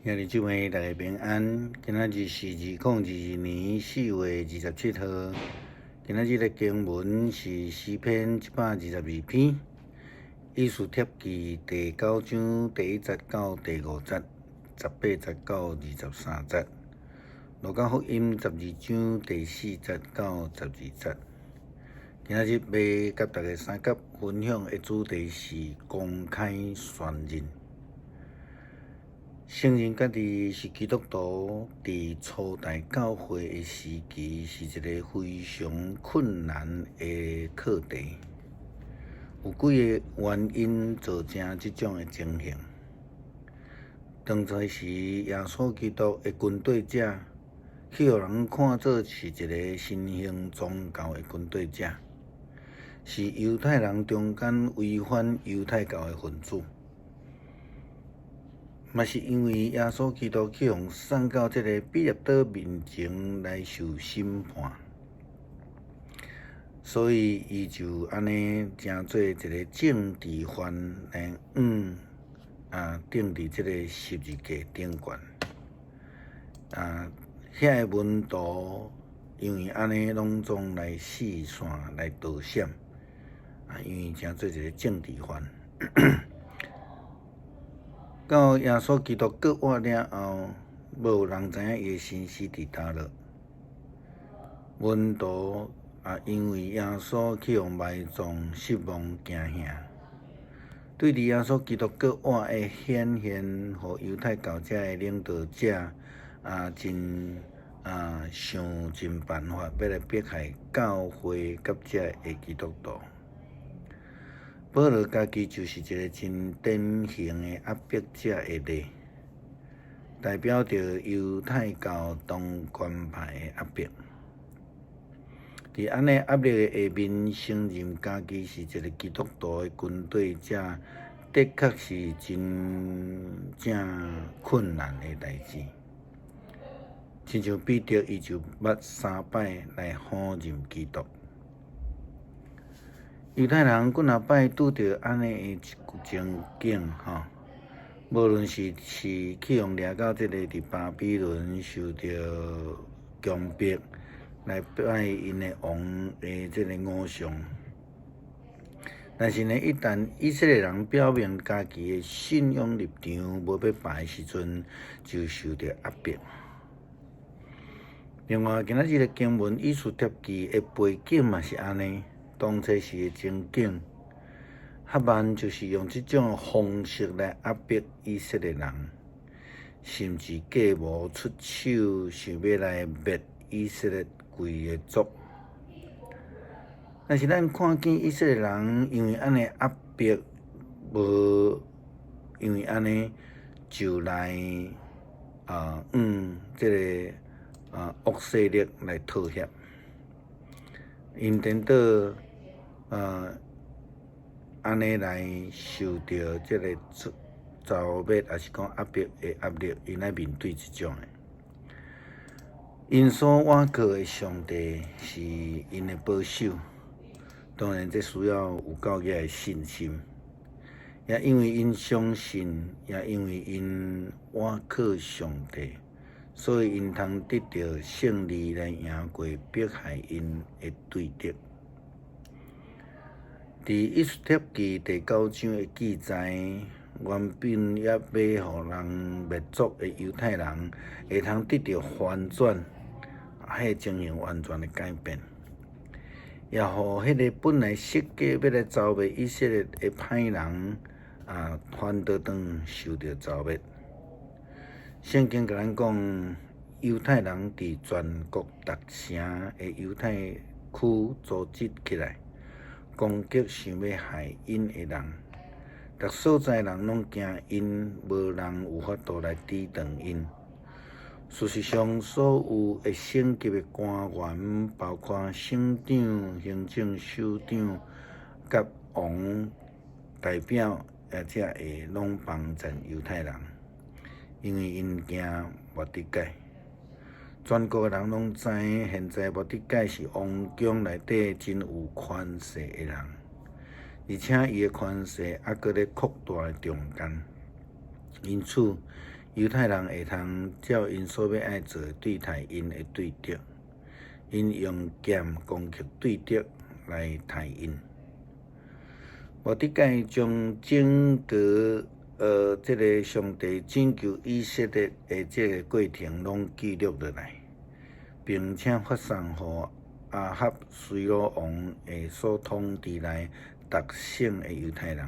兄弟姊妹，大家平安。今仔日是2022年4月27号。今仔日的经文是诗篇122篇，以斯帖记第9章第1节到第5节，18节到23节。路加福音12章第4节到12节。今仔日要甲大家三甲分享的主题是公开宣认。承认家己是基督徒，伫初代教会的时期，是一个非常困难的课题。有几个原因造成这种的情形。当初时，耶稣基督的军队者，去互人看作是一个新兴宗教的军队者，是犹太人中间违反犹太教的分子。嘛是因为耶稣基督去互送到这个比勒岛面前来受审判，所以伊就安尼成做一个政治犯来钉伫这个十字架顶悬。遐个门徒因为安尼拢总来四散来逃闪，因为成做一个政治犯。到耶稣基督搁活了后，无人知影伊的身死伫倒落。门徒因为耶稣去互埋葬，失望惊吓。对伫耶稣基督搁活的显现，互犹太教者的领导者想尽办法要来迫害教会甲遮的基督徒。保罗家己就是一个真典型的压迫者的例，代表着犹太教当权派的压迫。伫安尼压力的下面，承认家己是一个基督徒的军队者，的确是正困难的代志。亲像彼得，伊就捌3摆来否认基督。犹太人几若摆拄着安尼的情景无论是去互掠到这个伫巴比伦受到强迫，来拜因的王的这个偶像，但是呢，一旦以色列人表明家己的信仰立场无要拜的时阵，就受到压迫。另外，今仔日的经文以斯帖记的背景嘛是安尼。当初时的情景，哈曼就是用这种方式来压迫以色列人，甚至假冒出手，想要来灭以色列规个族。但是咱看见以色列人因为安尼压迫，无因为安尼就来这个恶势力来妥协，因颠倒。安尼来受到这个遭灭，也是讲压迫的压力，因来面对这种的。因所倚靠的上帝是因的保守，当然这需要有够额的信心。也因为因相信，也因为因倚靠上帝，所以因通得到胜利来赢过迫害因的对敌。伫以斯帖记第9章的记载，原本也要互人灭族的犹太人，会通得到翻转，迄情形完全的改变，也互迄个本来设计要来消灭以色列的歹人，反倒当受到消灭。圣经甲咱讲，犹太人伫全国各城的犹太区组织起来。攻击想要害因的人，逐所在人拢惊因，无人有法度来抵挡因。事实上，所有的省级的官员，包括省长、行政首长、甲王代表，或者会拢帮衬犹太人，因为因惊末底改。全国的人拢知影，现在末底改是王宫内底真有权势的人，而且伊的权势还搁咧扩大中间，因此犹太人会通照因所要爱做对待因的对敌，因用剑攻击对敌来杀因。末底改将整个这个上帝拯救以色列的这个过程拢记录落来，并且发送予亚哈随罗王的所统治内逐省的犹太人，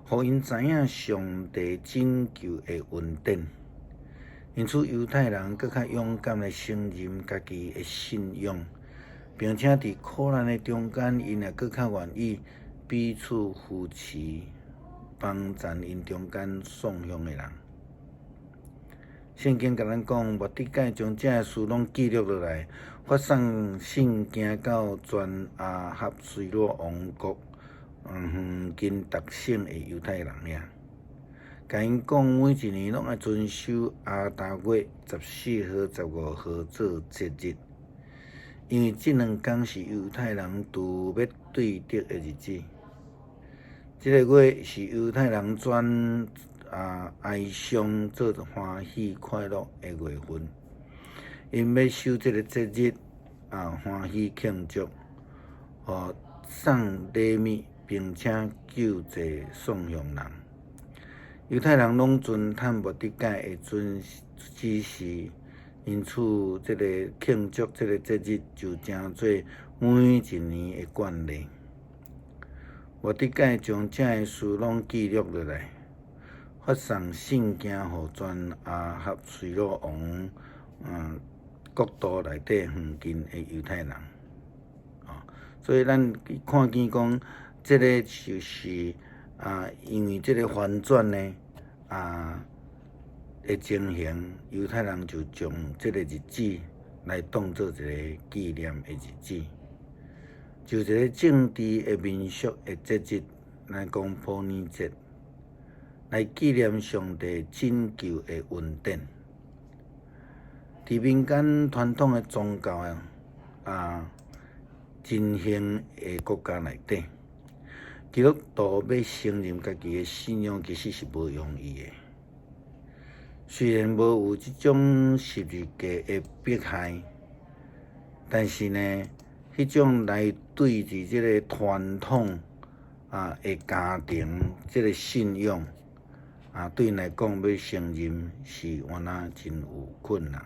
互因知影上帝拯救的恩典。因此，犹太人更较勇敢地承认家己的信仰，并且伫苦难的中间，因也更较愿意彼此扶持，帮助因中间丧凶的人。圣经甲咱讲，末底改将这些事拢记录落来，发送信件到全亚哈随罗王国近逐省的犹太人呀。甲因讲，每一年拢要遵守阿达月14号、15号做节日，因为这两天是犹太人除要对敌的日子。这个月是犹太人转哀伤做欢喜快乐的月份，因要守这个节日欢喜庆祝，送礼物，并且救济丧凶人。犹太人拢遵探末底改的指示，因此这个庆祝这个节日就成做每一年的惯例。末底改将这些事拢记录落来，发送信件予全亚哈随罗王国度内底附近的犹太人。所以咱看见讲，这个就是因为这个反转呢的情形，犹太人就将这个日子来当作一个纪念的日子，就一个政治的民俗的节日，来讲普年节，来纪念上帝拯救的恩典。伫民间传统的宗教进行的国家内底，基督徒要承认家己的信仰，其实是无容易的。虽然无有这种十字架的迫害，但是呢，迄种来对治这个传统的家庭这个信仰对因来讲要承认是原来真有困难，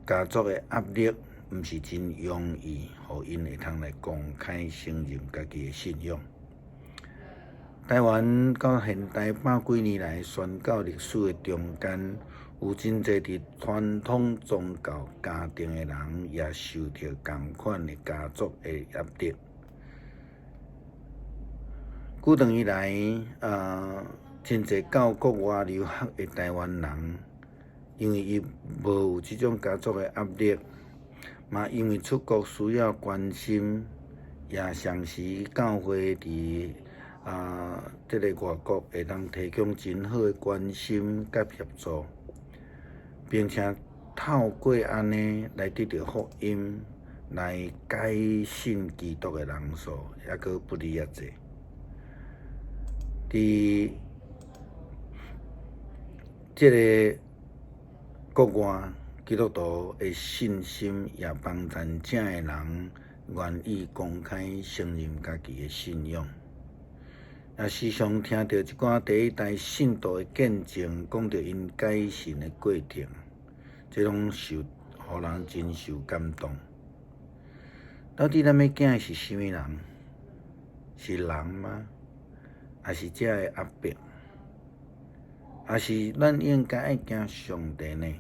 家族的压力毋是真容易，互因会通来公开承认家己的信仰。台湾到现代百几年来宣教历史的中间，有真侪伫传统宗教家庭的人，也受到同款的家族的压力。久长以来，真侪到国外留学的台湾人，因为伊无有这种家族的压力，嘛因为出国需要关心，也常时教会伫这个外国会当提供真好的关心甲协助，并且透过安尼来得到福音，来改信基督的人数也阁不离啊济。伫这个国外，基督徒的信心也帮真正的人愿意公开承认家己的信仰。也时常听到一寡第一代信徒的见证，讲到因改信的过程，这拢互人真受感动。到底咱要惊的是啥物人？是人吗？还是这个压迫？还是咱应该爱惊上帝呢？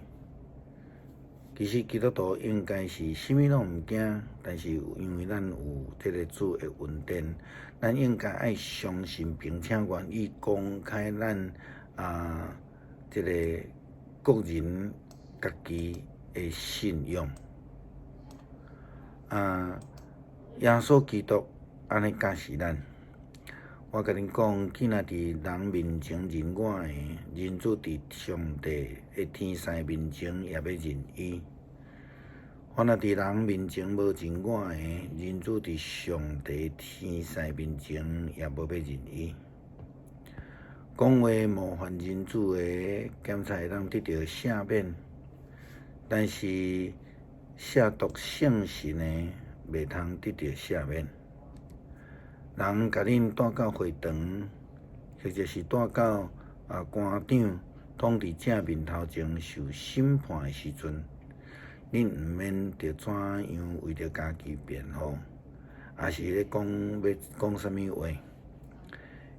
其实基督徒应该是啥物拢毋惊，但是因为咱有这个主的恩典，咱应该爱相信，并且愿意公开咱这个个人家己的信仰。耶稣基督安尼教示咱。我甲恁讲，既然伫人面前认我的，人子伫上帝的天师面前也要认伊；我若伫人面前无认我的，人子伫上帝天师面前也无要认伊。讲话冒犯人主的检查会当得到赦免，但是亵渎圣神的袂通得到赦免。人甲恁带到会堂，或者是带到官长、统治者面头前受审判的时阵，恁毋免着怎样为着家己辩护，也是咧要讲啥物话。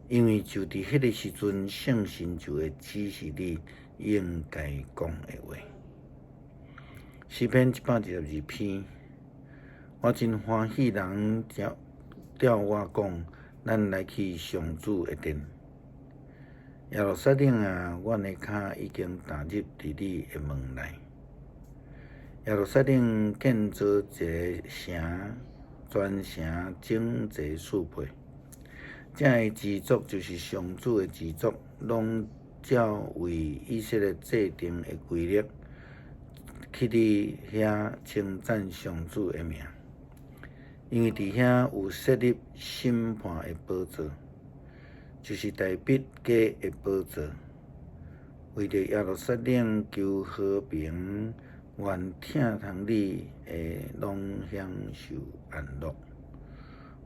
因为就伫迄个时阵，圣神就会指示你应该讲的话。诗篇112篇，我真欢喜人调我讲，咱来去上主的殿。耶路撒冷啊，阮的脚已经踏入伫你的门内。耶路撒冷建造一个城，全城整齐肃配。这的支族就是上主的支族，拢照为以色列制定的规律，去伫遐称赞上主的名，因为伫遐有设立审判的宝座，就是大必家的宝座。为着耶路撒冷求和平，愿疼痛你的拢享受安乐。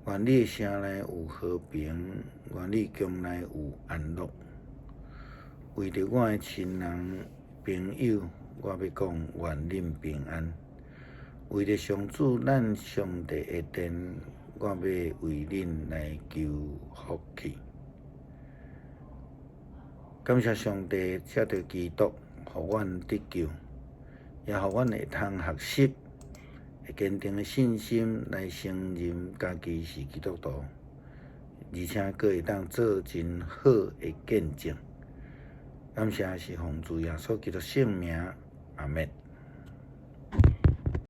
愿你的城内有和平，愿你宫内有安乐。为着我的亲人朋友，我要讲愿恁平安。为着上主咱上帝的殿，我要为恁来求福气。感谢上帝借着基督，互阮得救，也互阮会通学习。坚定的信心来承认家己是基督徒，而且佫会当做真好的见证。感谢是奉主耶稣基督圣名，阿们。